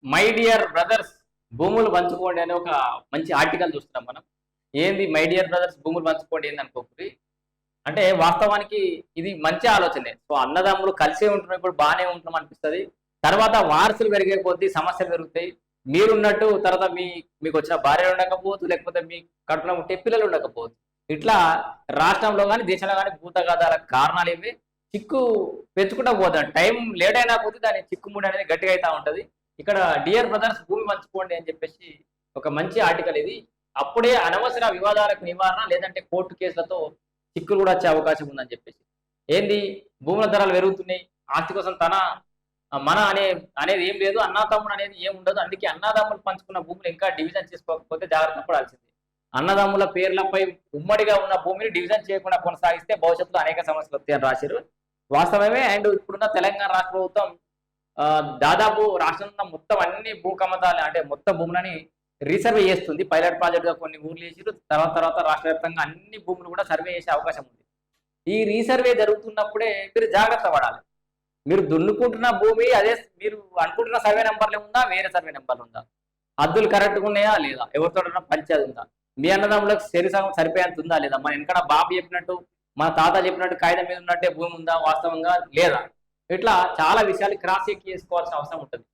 My dear brothers భూములు పంచుకోండి అనే ఒక మంచి ఆర్టికల్ చూస్తున్నాం మనం. ఏంది మై డియర్ బ్రదర్స్ భూములు పంచుకోండి ఏంది అనుకోకూరి. అంటే వాస్తవానికి ఇది మంచి ఆలోచనే. సో అన్నదమ్ములు కలిసే ఉంటున్నాం, ఇప్పుడు బాగానే ఉంటున్నాం అనిపిస్తుంది. తర్వాత వారసులు పెరిగే కొద్దీ సమస్యలు పెరుగుతాయి. మీరున్నట్టు తర్వాత మీకు వచ్చిన భార్యలు ఉండకపోవచ్చు, లేకపోతే మీ కడుపులో ఉంటే పిల్లలు ఉండకపోవచ్చు. ఇట్లా రాష్ట్రంలో కానీ దేశంలో కానీ భూతగాదాల కారణాలు ఇవి. చిక్కు పెంచుకుంటా పోతాం. టైం లేట్ అయినా కొద్దీ దాని చిక్కుముడి అనేది గట్టిగా అవుతా ఉంటది. ఇక్కడ డియర్ బ్రదర్స్ భూమి పంచుకోండి అని చెప్పేసి ఒక మంచి ఆర్టికల్ ఇది. అప్పుడే అనవసర వివాదాలకు నివారణ, లేదంటే కోర్టు కేసులతో చిక్కులు కూడా వచ్చే అవకాశం ఉందని చెప్పేసి. ఏంది భూముల ధరలు పెరుగుతున్నాయి, ఆస్తి కోసం మన అనేది ఏం లేదు, అన్నదమ్ముడు అనేది ఏం ఉండదు. అందుకే అన్నదమ్ములు పంచుకున్న భూములు ఇంకా డివిజన్ చేసుకోకపోతే జాగ్రత్త పడాల్సింది. అన్నదమ్ముల పేర్లపై ఉమ్మడిగా ఉన్న భూమిని డివిజన్ చేయకుండా కొనసాగిస్తే భవిష్యత్తులో అనేక సమస్యలు వస్తాయని రాశారు. వాస్తవమే. అండ్ ఇప్పుడున్న తెలంగాణ రాష్ట్ర ప్రభుత్వం దాదాపు రాష్ట్రంలో మొత్తం అన్ని భూ కమతాలు అంటే మొత్తం భూములని రీసర్వే చేస్తుంది. పైలట్ ప్రాజెక్ట్ గా కొన్ని ఊర్లు వేసారు. తర్వాత రాష్ట్ర వ్యాప్తంగా అన్ని భూములు కూడా సర్వే చేసే అవకాశం ఉంది. ఈ రీసర్వే జరుగుతున్నప్పుడే మీరు జాగ్రత్త పడాలి. మీరు దున్నుకుంటున్న భూమి అదే మీరు అనుకుంటున్న సర్వే నెంబర్లే ఉందా, వేరే సర్వే నెంబర్లు ఉందా, హద్దులు కరెక్ట్గా ఉన్నాయా లేదా, ఎవరితో పంచాయతీ ఉందా, మీ అన్నదమ్ములకు శరీరం సరిపోయేంత ఉందా లేదా, మన వెనకడ బాబు చెప్పినట్టు మన తాత చెప్పినట్టు కాగితం మీద ఉన్నట్టే భూమి ఉందా వాస్తవంగా లేదా, ఇట్లా చాలా విషయాలు క్రాస్ చెక్ చేసుకోవాల్సిన అవసరం ఉంటుంది.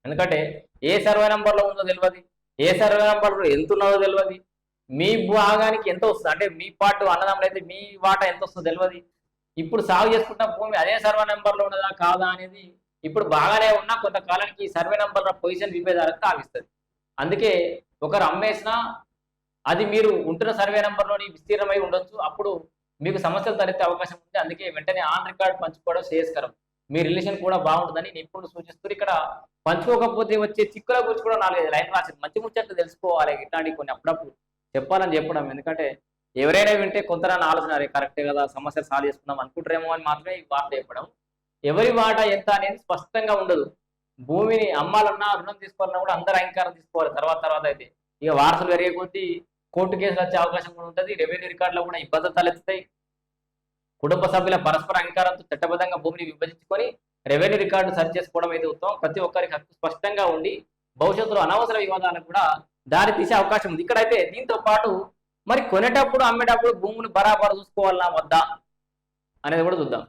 ఎందుకంటే ఏ సర్వే నెంబర్లో ఉందో తెలియదు, ఏ సర్వే నెంబర్లో ఎంత ఉన్నదో తెలియదు, మీ భాగానికి ఎంత వస్తుంది అంటే మీ పాటు అన్నదమ్ములు అయితే మీ వాటా ఎంత వస్తుందో తెలియదు. ఇప్పుడు సాగు చేసుకుంటున్న భూమి అదే సర్వే నెంబర్లో ఉన్నదా కాదా అనేది ఇప్పుడు బాగానే ఉన్నా కొంతకాలానికి ఈ సర్వే నెంబర్ల పొజిషన్ విభేదాలకు తావిస్తుంది. అందుకే ఒకరు అమ్మేసినా అది మీరు ఉంటున్న సర్వే నెంబర్లోని విస్తీర్ణమై ఉండొచ్చు. అప్పుడు మీకు సమస్యలు తలెత్తే అవకాశం ఉంది. అందుకే వెంటనే ఆన్ రికార్డ్ పంచుకోవడం శ్రేయస్కరం. మీ రిలేషన్ కూడా బాగుంటుందని నిపుణులు సూచిస్తారు. ఇక్కడ పంచుకోకపోతే వచ్చే చిక్కుల గురించి కూడా 4-5 లైన్ రాసింది. మంచి ముచ్చట్లు తెలుసుకోవాలి. ఇట్లాంటి కొన్ని అప్పుడప్పుడు చెప్పాలని చెప్పడం. ఎందుకంటే ఎవరైనా వింటే కొంత ఆలోచన కరెక్టే కదా, సమస్యలు సాల్వ్ చేసుకుందాం అనుకుంటారేమో అని మాత్రమే ఈ వార్త చెప్పడం. ఎవరి వాట ఎంత అనేది స్పష్టంగా ఉండదు. భూమిని అమ్మాలన్నా రుణం తీసుకోవాలన్నా కూడా అందరూ అంగీకారం తీసుకోవాలి. తర్వాత అయితే ఇక వారసులు పెరిగే కొద్దీ కోర్టు కేసులు వచ్చే అవకాశం కూడా ఉంటుంది. రెవెన్యూ రికార్డులో కూడా ఇబ్బందులు తలెత్తుతాయి. కుటుంబ సభ్యుల పరస్పర అంగీకారంతో చట్టబద్ధంగా భూమిని విభజించుకొని రెవెన్యూ రికార్డు సరి చేసుకోవడం అయితే ఉత్తమం. ప్రతి ఒక్కరికి హక్కు స్పష్టంగా ఉండి భవిష్యత్తులో అనవసర వివాదాలకు కూడా దారి తీసే అవకాశం ఉంది. ఇక్కడైతే దీంతో పాటు మరి కొనేటప్పుడు అమ్మేటప్పుడు భూములు బరాబరు చూసుకోవాలన్నా వద్దా అనేది కూడా చూద్దాం.